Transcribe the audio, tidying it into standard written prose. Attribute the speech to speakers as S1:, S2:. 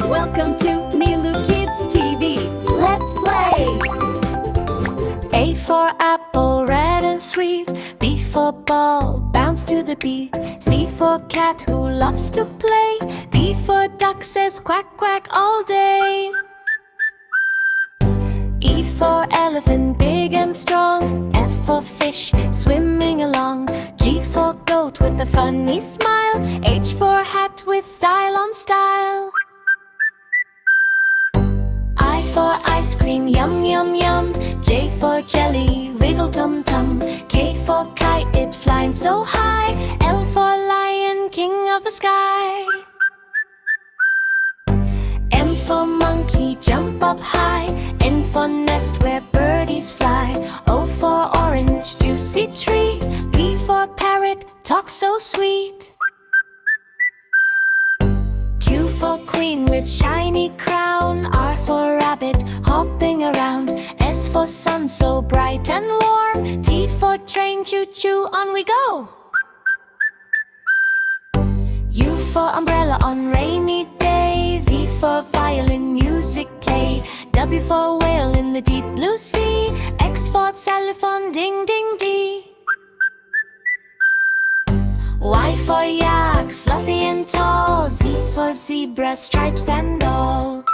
S1: Welcome to NilukidTV. Let's play! A for apple, red and sweet. B for ball, bounce to the beat. C for cat who loves to play. D for duck says quack quack all day. E for elephant, big and strong. F for fish, swimming along. G for goat with a funny smile. H for hat with style on style. I for ice cream, yum yum yum. J for jelly, wiggle tum tum. K for kite, it flying so high. L for lion, king of the sky. M for monkey, jump up high. N for nest where birdies fly. O for orange, juicy treat. P for parrot, talk so sweet. Q for queen with shiny crown. R for rabbit, hopping around. S for sun, so bright and warm. T for train, choo-choo, on we go. U for umbrella on rainy day. V for violin, music play. W for whale in the deep blue sea. X for xylophone, ding ding dee. Y for yak, fluffy and tall. Z for zebra, stripes and all.